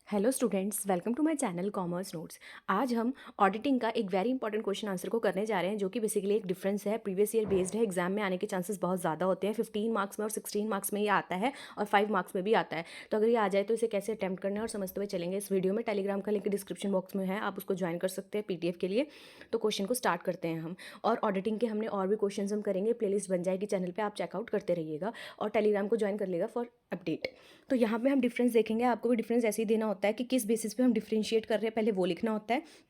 Hello students, welcome to my channel commerce notes. आज हम auditing का एक वेरी इंपॉर्टेंट क्वेश्चन आंसर को करने जा रहे हैं, जो कि बेसिकली एक डिफरेंस है, प्रीवियस ईयर बेस्ड है। एग्जाम में आने के चांसेस बहुत ज़्यादा होते हैं। 15 मार्क्स में और 16 मार्क्स में ये आता है और 5 मार्क्स में भी आता है। तो अगर ये आ जाए तो इसे कैसे अटैम्प्ट करना है और समझते हुए चलेंगे इस वीडियो में। टेलीग्राम का लिंक डिस्क्रिप्शन बॉक्स में है, आप उसको ज्वाइन कर सकते हैं पीडीएफ के लिए। तो क्वेश्चन को स्टार्ट करते हैं हम। और ऑडिटिंग के हमने और भी क्वेश्चन हम करेंगे, प्लेलिस्ट बन जाएगी चैनल पर, आप चेकआउट करते रहिएगा और टेलीग्राम को ज्वाइन कर लेगा फॉर अपडेट। तो यहाँ पे हम डिफरेंस देखेंगे, आपको भी डिफरेंस ऐसे ही देना होता है कि किस बेसिस पे हम डिफरेंशिएट कर रहे हैं, पहले वो लिखना होता है।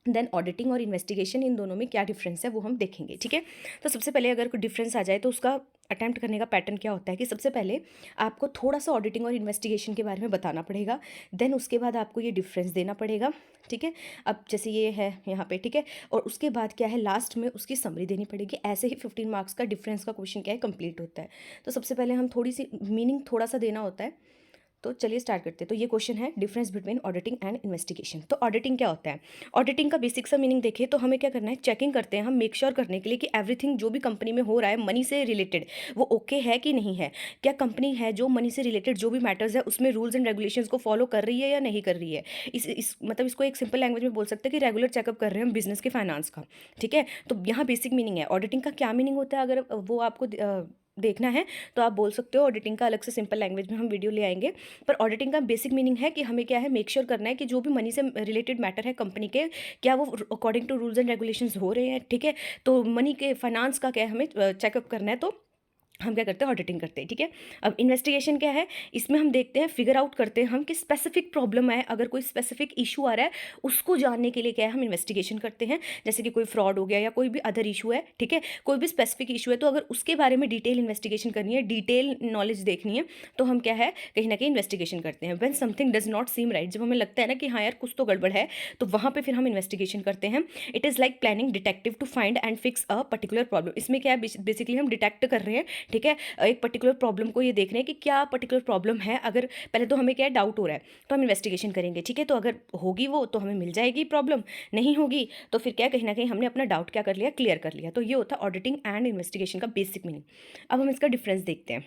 देन ऑडिटिंग और इन्वेस्टिगेशन, इन दोनों में क्या डिफरेंस है वो हम देखेंगे, ठीक है। तो सबसे पहले अगर कोई डिफरेंस आ जाए तो उसका अटैम्प्ट करने का पैटर्न क्या होता है कि सबसे पहले आपको थोड़ा सा ऑडिटिंग और इन्वेस्टिगेशन के बारे में बताना पड़ेगा। देन उसके बाद आपको ये डिफरेंस देना पड़ेगा, ठीक है। अब जैसे ये है यहाँ पे, ठीक है। और उसके बाद क्या है, लास्ट में उसकी समरी देनी पड़ेगी। ऐसे ही 15 मार्क्स का डिफरेंस का क्वेश्चन क्या है, कंप्लीट होता है। तो सबसे पहले हम थोड़ी सी मीनिंग थोड़ा सा देना होता है। तो चलिए स्टार्ट करते हैं। तो ये क्वेश्चन है difference between auditing and investigation. तो ऑडिटिंग क्या होता है? ऑडिटिंग का बेसिक सा मीनिंग देखें तो हमें क्या करना है, चेकिंग करते हैं हम, मेक श्योर करने के लिए कि एवरीथिंग जो भी कंपनी में हो रहा है मनी से रिलेटेड, वो ओके है कि नहीं है। क्या कंपनी है जो मनी से रिलेटेड जो भी मैटर्स है उसमें रूल्स एंड रेगुलेशंस को फॉलो कर रही है या नहीं कर रही है। इस मतलब इसको एक सिंपल लैंग्वेज में बोल सकते हैं कि रेगुलर चेकअप कर रहे हैं हम बिजनेस के फाइनेंस का, ठीक है। तो यहाँ बेसिक मीनिंग है। ऑडिटिंग का क्या मीनिंग होता है, अगर वो आपको देखना है तो आप बोल सकते हो। ऑडिटिंग का अलग से सिंपल लैंग्वेज में हम वीडियो ले आएंगे। पर ऑडिटिंग का बेसिक मीनिंग है कि हमें क्या है, मेक श्योर करना है कि जो भी मनी से रिलेटेड मैटर है कंपनी के, क्या वो according to rules and regulations हो रहे हैं, ठीक है। तो मनी के फाइनेंस का क्या है, हमें चेकअप करना है। तो हम क्या करते हैं, ऑडिटिंग करते हैं, ठीक है। अब इन्वेस्टिगेशन क्या है, इसमें हम देखते हैं, फिगर आउट करते हैं हम कि स्पेसिफिक प्रॉब्लम है, अगर कोई स्पेसिफिक इशू आ रहा है उसको जानने के लिए क्या है, हम इन्वेस्टिगेशन करते हैं। जैसे कि कोई फ्रॉड हो गया या कोई भी अदर इशू है, ठीक है, कोई भी स्पेसिफिक इशू है, तो अगर उसके बारे में डिटेल इन्वेस्टिगेशन करनी है, डिटेल नॉलेज देखनी है, तो हम क्या है, कहीं ना कहीं इन्वेस्टिगेशन करते हैं। When something does not seem right, जब हमें लगता है ना कि हाँ यार कुछ तो गड़बड़ है, तो वहाँ पर फिर हम इन्वेस्टिगेशन करते हैं। It is like planning detective to find and fix a particular problem. इसमें क्या है, बेसिकली हम डिटेक्ट कर रहे हैं, ठीक है, एक पर्टिकुलर प्रॉब्लम को। ये देख रहे हैं कि क्या पर्टिकुलर प्रॉब्लम है। अगर पहले तो हमें क्या है, डाउट हो रहा है, तो हम इन्वेस्टिगेशन करेंगे, ठीक है। तो अगर होगी वो तो हमें मिल जाएगी प्रॉब्लम, नहीं होगी तो फिर क्या, कहीं ना कहीं हमने अपना डाउट क्या कर लिया, क्लियर कर लिया। तो ये होता है ऑडिटिंग एंड इन्वेस्टिगेशन का बेसिक मीनिंग। अब हम इसका डिफरेंस देखते हैं।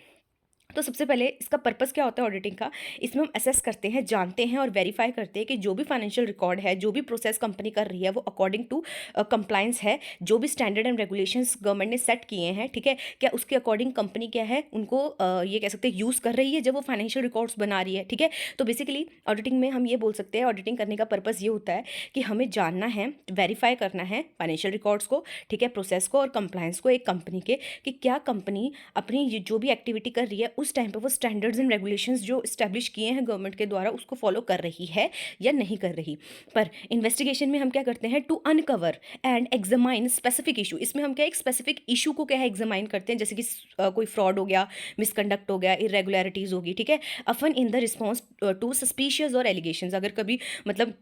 तो सबसे पहले इसका पर्पस क्या होता है ऑडिटिंग का, इसमें हम असेस करते हैं, जानते हैं और वेरीफाई करते हैं कि जो भी फाइनेंशियल रिकॉर्ड है, जो भी प्रोसेस कंपनी कर रही है, वो अकॉर्डिंग टू कंप्लायंस है। जो भी स्टैंडर्ड एंड रेगुलेशंस गवर्नमेंट ने सेट किए हैं, ठीक है, क्या उसके अकॉर्डिंग कंपनी क्या है, उनको ये कह सकते हैं यूज़ कर रही है जब वो फाइनेंशियल रिकॉर्ड्स बना रही है, ठीक है। तो बेसिकली ऑडिटिंग में हम ये बोल सकते हैं, ऑडिटिंग करने का पर्पस ये होता है कि हमें जानना है, वेरीफाई करना है फाइनेंशियल रिकॉर्ड्स को, ठीक है, प्रोसेस को और कंप्लायंस को एक कंपनी के, कि क्या कंपनी अपनी जो भी एक्टिविटी कर रही है उस टाइम पर वो स्टैंडर्ड्स एंड रेगुलेशंस जो इस्टेब्लिश किए हैं गवर्नमेंट के द्वारा उसको फॉलो कर रही है या नहीं कर रही। पर इन्वेस्टिगेशन में हम क्या करते हैं, to uncover and examine specific issue. इसमें हम क्या एक स्पेसिफिक इशू को क्या है, एग्जामाइन करते हैं। जैसे कि कोई फ्रॉड हो गया, मिसकंडक्ट हो गया, इरेगुलरिटीज होगी, ठीक है, often in the response to suspicious और एलिगेशंस। अगर कभी मतलब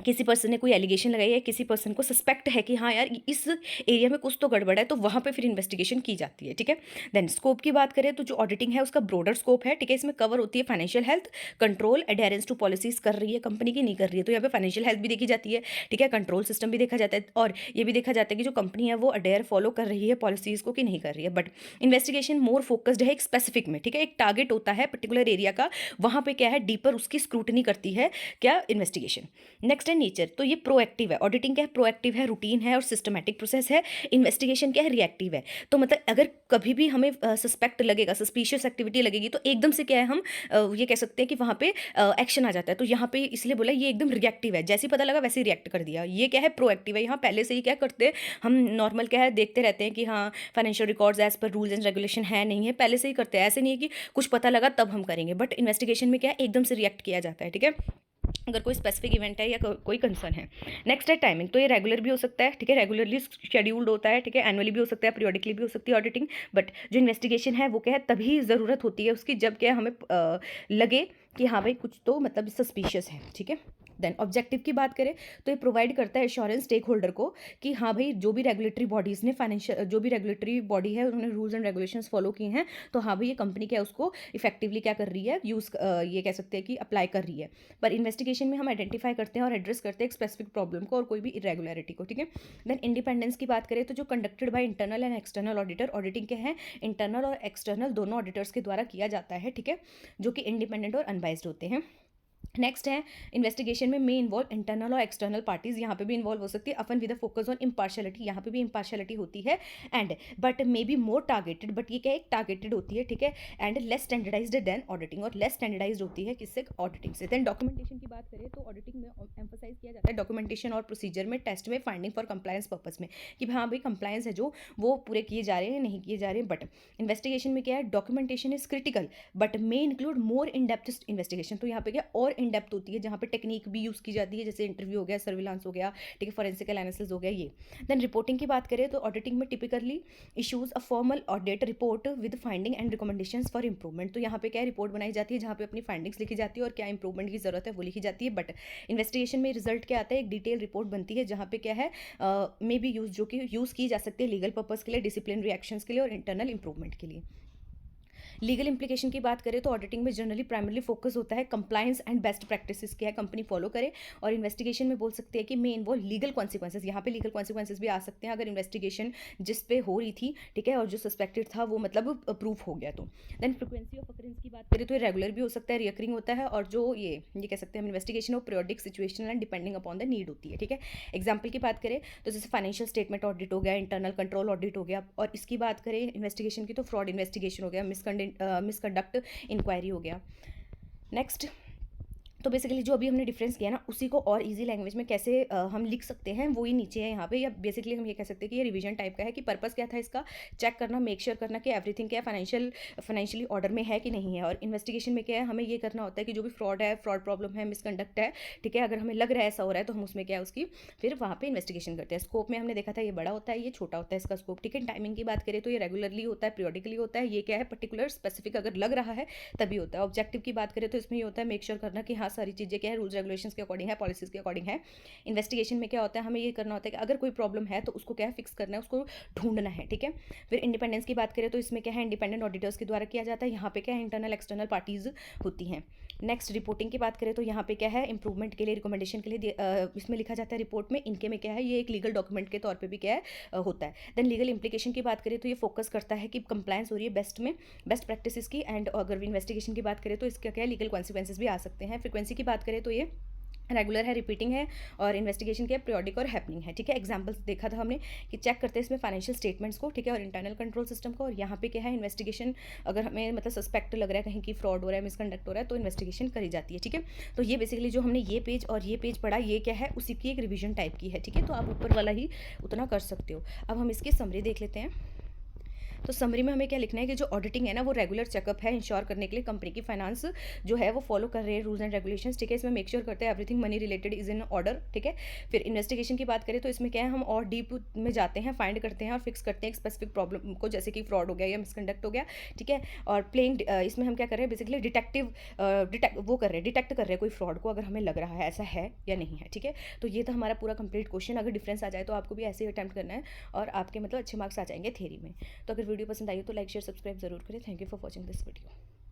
किसी पर्सन ने कोई एलिगेशन लगाई है, किसी पर्सन को सस्पेक्ट है कि हाँ यार इस एरिया में कुछ तो गड़बड़ है, तो वहाँ पे फिर इन्वेस्टिगेशन की जाती है, ठीक है। देन स्कोप की बात करें तो जो ऑडिटिंग है उसका ब्रॉडर स्कोप है, ठीक है। इसमें कवर होती है financial health, control, adherence to policies कर रही है कंपनी की, नहीं कर रही है, तो यहाँ पे फाइनेंशियल हेल्थ भी देखी जाती है, ठीक है, कंट्रोल सिस्टम भी देखा जाता है, और ये भी देखा जाता है कि जो कंपनी है वो अडेयर फॉलो कर रही है पॉलिसीज को कि नहीं कर रही है। बट इन्वेस्टिगेशन मोर फोकस्ड है एक स्पेसिफिक में, ठीक है, एक टारगेट होता है पर्टिकुलर एरिया का, वहाँ पे क्या है, डीपर उसकी स्क्रूटनी करती है क्या, इन्वेस्टिगेशन। नेक्स्ट है नेचर, तो ये प्रोएक्टिव है। ऑडिटिंग क्या है, प्रोएक्टिव है, रूटीन है और सिस्टमैटिक प्रोसेस है। इन्वेस्टिगेशन क्या है, रिएक्टिव है। तो मतलब अगर कभी भी हमें सस्पेक्ट लगेगा, सस्पिशियस एक्टिविटी लगेगी, तो एकदम से क्या है, हम ये कह सकते हैं कि वहाँ पे एक्शन आ जाता है। तो यहाँ पे इसलिए बोला ये एकदम रिएक्टिव है, जैसे ही पता लगा वैसे ही रिएक्ट कर दिया। ये क्या है, प्रोएक्टिव है। यहाँ पहले से ही क्या करते हैं हम, नॉर्मल क्या है, देखते रहते हैं कि हाँ financial records as per rules and regulation है नहीं है, पहले से ही करते हैं। ऐसे नहीं है कि कुछ पता लगा तब हम करेंगे। बट इन्वेस्टिगेशन में क्या है, एकदम से रिएक्ट किया जाता है, ठीक है, अगर कोई स्पेसिफिक इवेंट है या कोई कंसर्न है। नेक्स्ट है टाइमिंग, तो ये रेगुलर भी हो सकता है, ठीक है, रेगुलरली शेड्यूल्ड होता है, ठीक है, एनुअली भी हो सकता है, पीरियोडिकली भी हो सकती है ऑडिटिंग। बट जो इन्वेस्टिगेशन है वो क्या है, तभी ज़रूरत होती है उसकी जब क्या है, हमें लगे कि हाँ भाई कुछ तो मतलब सस्पिशियस है, ठीक है। देन ऑब्जेक्टिव की बात करें तो ये प्रोवाइड करता है एश्योरेंस स्टेक होल्डर को कि हाँ भाई जो भी रेगुलेटरी बॉडीज़ ने, फाइनेंशियल जो भी रेगुलेटरी बॉडी है उन्होंने रूल्स एंड रेगुलेशंस फॉलो किए हैं, तो हाँ भाई ये कंपनी क्या है उसको इफेक्टिवली क्या कर रही है, यूज़ ये कह सकते हैं कि अप्लाई कर रही है। पर इन्वेस्टिगेशन में हम आइडेंटिफाई करते हैं और एड्रेस करते हैं एक स्पेसिफिक प्रॉब्लम को और कोई भी इरेगुलरिटी को, ठीक है। देन इंडिपेंडेंस की बात करें तो जो conducted by internal and external auditor, auditing क्या है, इंटरनल और एक्सटर्नल दोनों ऑडिटर्स के द्वारा किया जाता है, ठीक है, जो कि इंडिपेंडेंट और अनबाइज्ड होते हैं। नेक्स्ट है इन्वेस्टिगेशन में इन्वॉल्व इंटरनल और एक्सटर्नल पार्टीज, यहाँ पे भी इन्वॉल्व हो सकती है, often with focus on impartiality, यहाँ पे भी इम्पार्शलिटी होती है, and but may be more targeted, but ये क्या एक टारगेटेड होती है, ठीक है, and less standardised than auditing, और लेस स्टैंडर्डाइज्ड होती है किससे, ऑडिटिंग से। देन डॉक्यूमेंटेशन की बात करें तो ऑडिटिंग में एम्फोसाइज किया जाता है डॉक्यूमेंटेशन और प्रोसीजर में, टेस्ट में, फाइंडिंग फॉर कंप्लायंस पर्पस में, कि हाँ भाई कंप्लायंस है जो वो पूरे किए जा रहे हैं नहीं किए जा रहे हैं। बट इन्वेस्टिगेशन में क्या है, documentation is critical but may include more in depth investigation, तो यहाँ पे क्या और इन डेप्थ होती है, जहाँ पे टेक्निक भी यूज़ की जाती है, जैसे इंटरव्यू हो गया, सर्विलांस हो गया, ठीक है, फॉरेंसिक एनालिसिस हो गया ये। देन रिपोर्टिंग की बात करें तो ऑडिटिंग में typically issues a formal audit report with finding and recommendations for improvement, तो यहाँ पे क्या रिपोर्ट बनाई जाती है जहाँ पे अपनी फाइंडिंग्स लिखी जाती है और क्या इंप्रूवमेंट की जरूरत है वो लिखी जाती है। बट इन्वेस्टिगेशन में रिजल्ट क्या आता है, एक डिटेल रिपोर्ट बनती है जहाँ पे क्या है मे बी यूज जो कि यूज़ की जा सकती है लीगल पर्पज़ के लिए, डिसिप्लिन रिएक्शंस के लिए और इंटरनल इंप्रूवमेंट के लिए। लीगल इंप्लीकेशन की बात करें तो ऑडिटिंग में जनरली प्राइमरली फोकस होता है कंप्लायंस एंड बेस्ट प्रैक्टिसेस क्या है कंपनी फॉलो करे, और इन्वेस्टिगेशन में बोल सकते हैं कि मे इन्वॉल्व लीगल कॉन्सिक्वेंसेज, यहाँ पे लीगल कॉन्सिक्वेंसेज भी आ सकते हैं अगर इन्वेस्टिगेशन जिस पे हो रही थी, ठीक है, और जो सस्पेक्टेड था वो मतलब प्रूफ हो गया तो। देन फ्रिक्वेंसी ऑफ अकरेंस की बात करें तो ये रेगुलर भी हो सकता है, रिकरिंग होता है, और जो ये कह सकते हैं हम इन्वेस्टिगेशन और periodic situation and depending upon the need होती है, ठीक है। एग्जाम्पल की बात करें तो जैसे फाइनेंशियल स्टेटमेंट ऑडिट हो गया, इंटरनल कंट्रोल ऑडिट हो गया, और इसकी बात करें इन्वेस्टिगेशन की तो फ्रॉड इन्वेस्टिगेशन हो गया, मिसकंडक्ट इंक्वायरी हो गया। नेक्स्ट, तो बेसिकली जो अभी हमने डिफरेंस किया ना उसी को और इजी लैंग्वेज में कैसे हम लिख सकते हैं वो ही नीचे है यहाँ पे, या बेसिकली हम ये कह सकते हैं कि ये रिवीजन टाइप का है, कि पर्पस क्या था इसका, चेक करना, मेक श्योर करना कि एवरीथिंग क्या है फाइनेंशियली ऑर्डर में है कि नहीं है, और इन्वेस्टिगेशन में क्या है हमें ये करना होता है कि जो भी फ्रॉड है, फ्रॉड प्रॉब्लम है, मिसकंडक्ट है, ठीक है, अगर हमें लग रहा है ऐसा हो रहा है तो हम उसमें क्या है उसकी फिर वहाँ पे इन्वेस्टिगेशन करते हैं। स्कोप में हमने देखा था ये बड़ा होता है, ये छोटा होता है इसका स्कोप, ठीक है। टाइमिंग की बात करें तो ये रेगुलरली होता है, पीरियोडिकली होता है, ये क्या है पर्टिकुलर स्पेसिफिक अगर लग रहा है तभी होता है। ऑब्जेक्टिव की बात करें तो इसमें ये होता है मेक श्योर करना कि हाँ सारी चीज़ें क्या है रूल्स रेगुलेशंस के अकॉर्डिंग है, पॉलिसीज के अकॉर्डिंग है। इन्वेस्टिगेशन में क्या होता है हमें ये करना होता है कि अगर कोई प्रॉब्लम है तो उसको क्या है फिक्स करना है, उसको ढूंढना है, ठीक है। फिर इंडिपेंडेंस की बात करें तो इसमें क्या है इंडिपेंडेंट ऑडिटर्स के द्वारा किया जाता है, यहाँ पे क्या है इंटरनल एक्सटर्नल पार्टीज होती हैं। नेक्स्ट रिपोर्टिंग की बात करें तो यहाँ पे क्या है इंप्रूवमेंट के लिए, रिकमेंडेशन के लिए इसमें लिखा जाता है रिपोर्ट में, इनके में क्या है ये एक लीगल डॉक्यूमेंट के तौर पर भी क्या है होता है। देन लीगल इंप्लीकेशन की बात करें तो ये फोकस करता है कि कंप्लायंस हो रही है बेस्ट प्रैक्टिस की, एंड अगर इन्वेस्टिगेशन की बात करें तो इसका क्या है लीगल कॉन्सिक्वेंसेज भी आ सकते हैं। फ्रिक्वेंसी की बात करें तो ये रेगुलर है, रिपीटिंग है, और इन्वेस्टिगेशन क्या है पीरियोडिक और हैपनिंग है, ठीक है। एग्जांपल्स देखा था हमने कि चेक करते हैं इसमें फाइनेंशियल स्टेटमेंट्स को, ठीक है, और इंटरनल कंट्रोल सिस्टम को, और यहाँ पे क्या है इन्वेस्टिगेशन अगर हमें मतलब सस्पेक्ट लग रहा है कहीं की फ्रॉड हो रहा है, मिसकंडक्ट हो रहा है तो इन्वेस्टिगेशन करी जाती है, ठीक है। तो ये बेसिकली जो हमने ये पेज और ये पेज पढ़ा ये क्या है उसी की एक रिविजन टाइप की है, ठीक है, तो आप ऊपर वाला ही उतना कर सकते हो। अब हम इसकी समरी देख लेते हैं। तो समरी में हमें क्या लिखना है कि जो ऑडिटिंग है ना वो रेगुलर चेकअप है इंश्योर करने के लिए कंपनी की फाइनेंस जो है वो फॉलो कर रहे हैं रूल्स एंड रेगुलेशंस, ठीक है। इसमें मेक श्योर करते हैं everything money related is in order, ठीक है। फिर इन्वेस्टिगेशन की बात करें तो इसमें क्या है हम और डीप में जाते हैं, फाइंड करते हैं और फिक्स करते हैं एक स्पेसिफिक प्रॉब्लम को, जैसे कि फ्रॉड हो गया या मिसकंडक्ट हो गया, ठीक है। और प्लेइंग इसमें हम क्या कर रहे हैं बेसिकली वो कर रहे हैं डिटेक्ट कर रहे हैं कोई फ्रॉड को, अगर हमें लग रहा है ऐसा है या नहीं है, ठीक है। तो ये था हमारा पूरा कंप्लीट क्वेश्चन। अगर डिफरेंस आ जाए तो आपको भी ऐसे ही अटैम्प्ट करना है और आपके मतलब अच्छे मार्क्स आ जाएंगे थ्योरी में। तो अगर वीडियो पसंद आई हो तो लाइक शेयर सब्सक्राइब जरूर करें। Thank you for watching this video.